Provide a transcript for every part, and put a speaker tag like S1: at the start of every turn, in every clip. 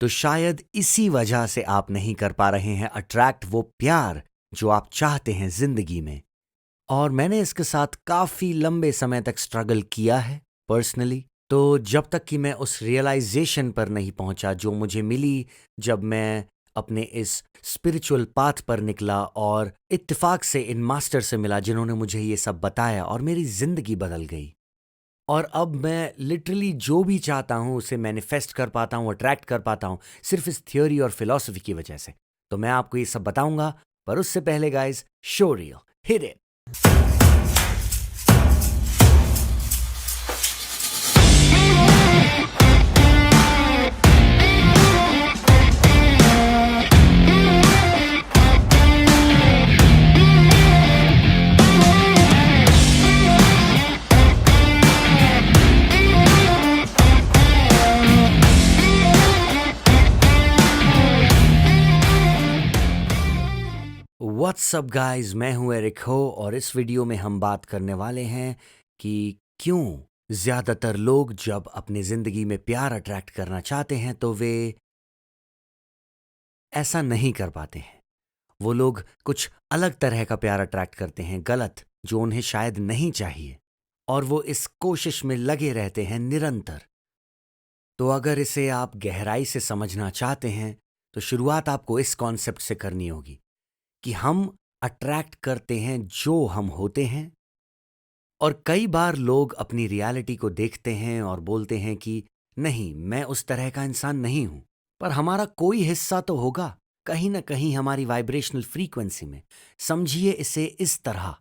S1: तो शायद इसी वजह से आप नहीं कर पा रहे हैं अट्रैक्ट वो प्यार जो आप चाहते हैं जिंदगी में। और मैंने इसके साथ काफी लंबे समय तक स्ट्रगल किया है पर्सनली। तो जब तक कि मैं उस रियलाइजेशन पर नहीं पहुंचा जो मुझे मिली जब मैं अपने इस स्पिरिचुअल पाथ पर निकला और इत्तेफाक से इन मास्टर से मिला जिन्होंने मुझे ये सब बताया और मेरी जिंदगी बदल गई। और अब मैं लिटरली जो भी चाहता हूँ उसे मैनिफेस्ट कर पाता हूँ, अट्रैक्ट कर पाता हूँ सिर्फ इस थ्योरी और फिलॉसफी की वजह से। तो मैं आपको ये सब बताऊंगा, पर उससे पहले guys, show real, hit it. What's up guys, मैं हूं एरिक हो और इस वीडियो में हम बात करने वाले हैं कि क्यों ज्यादातर लोग जब अपनी जिंदगी में प्यार अट्रैक्ट करना चाहते हैं तो वे ऐसा नहीं कर पाते हैं। वो लोग कुछ अलग तरह का प्यार अट्रैक्ट करते हैं, गलत, जो उन्हें शायद नहीं चाहिए, और वो इस कोशिश में लगे रहते हैं निरंतर। तो अगर इसे आप गहराई से समझना चाहते हैं तो शुरुआत आपको इस कॉन्सेप्ट से करनी होगी कि हम अट्रैक्ट करते हैं जो हम होते हैं। और कई बार लोग अपनी रियलिटी को देखते हैं और बोलते हैं कि नहीं, मैं उस तरह का इंसान नहीं हूं। पर हमारा कोई हिस्सा तो होगा कहीं ना कहीं हमारी वाइब्रेशनल फ्रीक्वेंसी में। समझिए इसे इस तरह,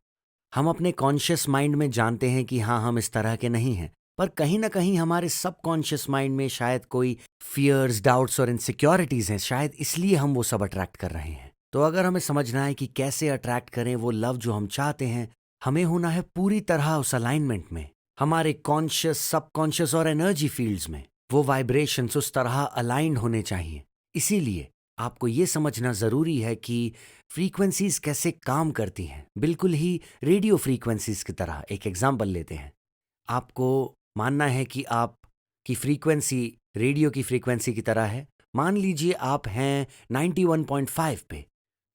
S1: हम अपने कॉन्शियस माइंड में जानते हैं कि हाँ, हम इस तरह के नहीं हैं, पर कहीं ना कहीं हमारे सबकॉन्शियस माइंड में शायद कोई फियर्स, डाउट्स और इनसिक्योरिटीज हैं, शायद इसलिए हम वो सब अट्रैक्ट कर रहे हैं। तो अगर हमें समझना है कि कैसे अट्रैक्ट करें वो लव जो हम चाहते हैं, हमें होना है पूरी तरह उस अलाइनमेंट में, हमारे कॉन्शियस, सबकॉन्शियस और एनर्जी फील्ड्स में। वो वाइब्रेशंस उस तरह अलाइंड होने चाहिए। इसीलिए आपको ये समझना जरूरी है कि फ्रीक्वेंसीज कैसे काम करती हैं, बिल्कुल ही रेडियो फ्रीक्वेंसीज की तरह। एक एग्जांपल लेते हैं। आपको मानना है कि आप की फ्रीक्वेंसी रेडियो की फ्रीक्वेंसी की तरह है। मान लीजिए आप हैं 91.5 पे,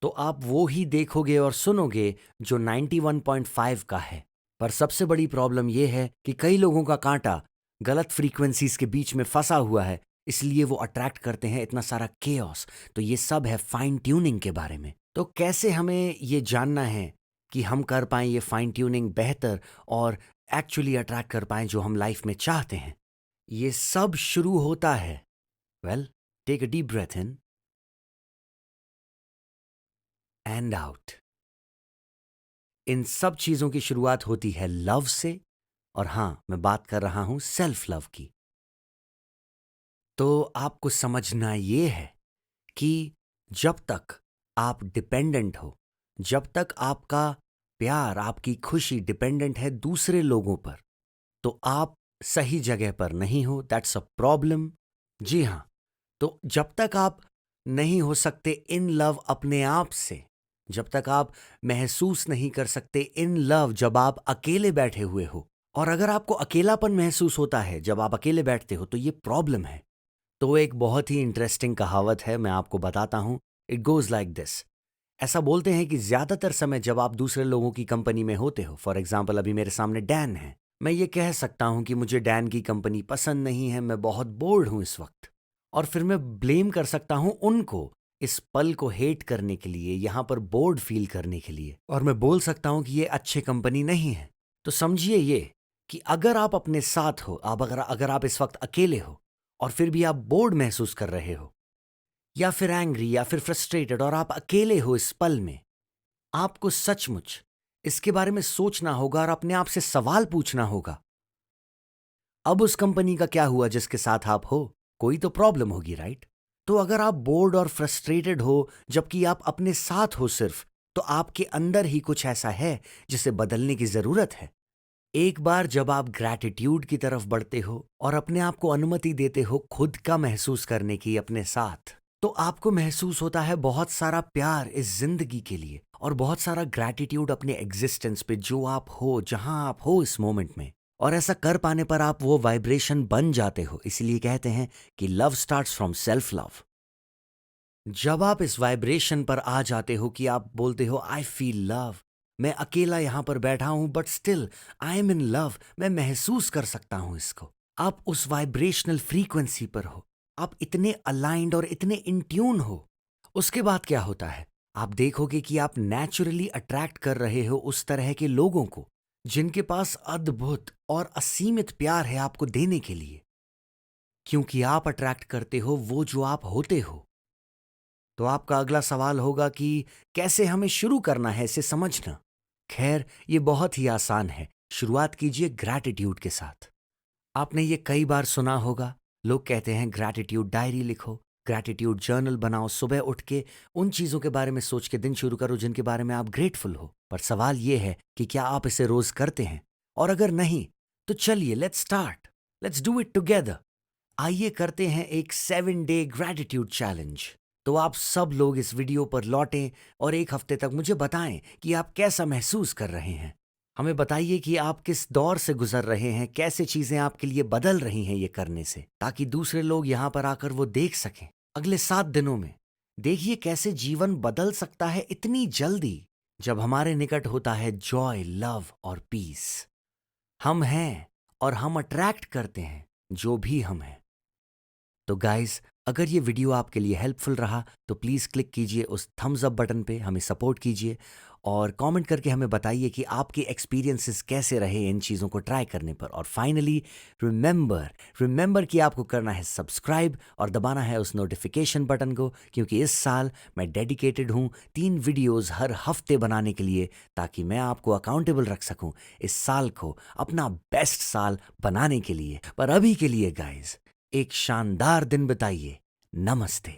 S1: तो आप वो ही देखोगे और सुनोगे जो 91.5 का है। पर सबसे बड़ी प्रॉब्लम यह है कि कई लोगों का कांटा गलत फ्रीक्वेंसीज के बीच में फंसा हुआ है, इसलिए वो अट्रैक्ट करते हैं इतना सारा केओस। तो ये सब है फाइन ट्यूनिंग के बारे में। तो कैसे हमें ये जानना है कि हम कर पाएं ये फाइन ट्यूनिंग बेहतर और एक्चुअली अट्रैक्ट कर पाएं जो हम लाइफ में चाहते हैं? ये सब शुरू होता है, well, take a deep breath in and out. इन सब चीजों की शुरुआत होती है लव से, और हां, मैं बात कर रहा हूं सेल्फ लव की। तो आपको समझना यह है कि जब तक आप डिपेंडेंट हो, जब तक आपका प्यार, आपकी खुशी डिपेंडेंट है दूसरे लोगों पर, तो आप सही जगह पर नहीं हो। That's a problem. जी हां। तो जब तक आप नहीं हो सकते इन लव अपने आप से, जब तक आप महसूस नहीं कर सकते इन लव जब आप अकेले बैठे हुए हो, और अगर आपको अकेलापन महसूस होता है जब आप अकेले बैठते हो, तो ये प्रॉब्लम है। तो एक बहुत ही इंटरेस्टिंग कहावत है, मैं आपको बताता हूं। It goes like this. ऐसा बोलते हैं कि ज्यादातर समय जब आप दूसरे लोगों की कंपनी में होते हो, फॉर एग्जाम्पल अभी मेरे सामने डैन है, मैं ये कह सकता हूं कि मुझे डैन की कंपनी पसंद नहीं है, मैं बहुत बोर्ड हूं इस वक्त। और फिर मैं ब्लेम कर सकता हूं उनको इस पल को हेट करने के लिए, यहां पर बोर्ड फील करने के लिए, और मैं बोल सकता हूं कि ये अच्छी कंपनी नहीं है। तो समझिए ये कि अगर आप अपने साथ हो, अगर आप इस वक्त अकेले हो और फिर भी आप बोर्ड महसूस कर रहे हो, या फिर एंग्री, या फिर फ्रस्ट्रेटेड, और आप अकेले हो इस पल में, आपको सचमुच इसके बारे में सोचना होगा और अपने आप से सवाल पूछना होगा, अब उस कंपनी का क्या हुआ जिसके साथ आप हो? कोई तो प्रॉब्लम होगी, राइट? तो अगर आप बोर्ड और फ्रस्ट्रेटेड हो जबकि आप अपने साथ हो सिर्फ, तो आपके अंदर ही कुछ ऐसा है जिसे बदलने की जरूरत है। एक बार जब आप ग्रैटिट्यूड की तरफ बढ़ते हो और अपने आप को अनुमति देते हो खुद का महसूस करने की अपने साथ, तो आपको महसूस होता है बहुत सारा प्यार इस जिंदगी के लिए और बहुत सारा ग्रैटिट्यूड अपने एग्जिस्टेंस पे, जो आप हो, जहां आप हो इस मोमेंट में। और ऐसा कर पाने पर आप वो वाइब्रेशन बन जाते हो। इसलिए कहते हैं कि love starts from self love. जब आप इस वाइब्रेशन पर आ जाते हो कि आप बोलते हो आई फील लव, मैं अकेला यहां पर बैठा हूं but still I am in love, मैं महसूस कर सकता हूं इसको। आप उस वाइब्रेशनल फ्रीक्वेंसी पर हो, आप इतने अलाइंड और इतने इन ट्यून हो। उसके बाद क्या होता है, आप देखोगे कि आप नेचुरली अट्रैक्ट कर रहे हो उस तरह के लोगों को जिनके पास अद्भुत और असीमित प्यार है आपको देने के लिए, क्योंकि आप अट्रैक्ट करते हो वो जो आप होते हो। तो आपका अगला सवाल होगा कि कैसे हमें शुरू करना है इसे समझना। खैर, ये बहुत ही आसान है। शुरुआत कीजिए ग्रैटिट्यूड के साथ। आपने ये कई बार सुना होगा, लोग कहते हैं ग्रैटिट्यूड डायरी लिखो, ग्रैटिट्यूड जर्नल बनाओ, सुबह उठ के उन चीज़ों के बारे में सोच के दिन शुरू करो जिनके बारे में आप ग्रेटफुल हो। पर सवाल ये है कि क्या आप इसे रोज करते हैं? और अगर नहीं, तो चलिए let's start, let's do it together. आइए करते हैं एक 7 डे ग्रैटिट्यूड चैलेंज। तो आप सब लोग इस वीडियो पर लौटें और एक हफ्ते तक मुझे बताएं कि आप कैसा महसूस कर रहे हैं। हमें बताइए कि आप किस दौर से गुजर रहे हैं, कैसे चीजें आपके लिए बदल रही हैं ये करने से, ताकि दूसरे लोग यहां पर आकर वो देख सकें। अगले 7 दिनों में देखिए कैसे जीवन बदल सकता है इतनी जल्दी जब हमारे निकट होता है जॉय, लव और पीस। हम हैं और हम अट्रैक्ट करते हैं जो भी हम हैं। तो गाइस, अगर ये वीडियो आपके लिए हेल्पफुल रहा तो प्लीज़ क्लिक कीजिए उस थम्स अप बटन पे, हमें सपोर्ट कीजिए और कमेंट करके हमें बताइए कि आपके एक्सपीरियंसेस कैसे रहे इन चीज़ों को ट्राई करने पर। और फाइनली रिमेंबर कि आपको करना है सब्सक्राइब और दबाना है उस नोटिफिकेशन बटन को, क्योंकि इस साल मैं डेडिकेटेड हूँ 3 वीडियोज़ हर हफ्ते बनाने के लिए, ताकि मैं आपको अकाउंटेबल रख सकूँ इस साल को अपना बेस्ट साल बनाने के लिए। पर अभी के लिए गाइज, एक शानदार दिन बिताइए। नमस्ते।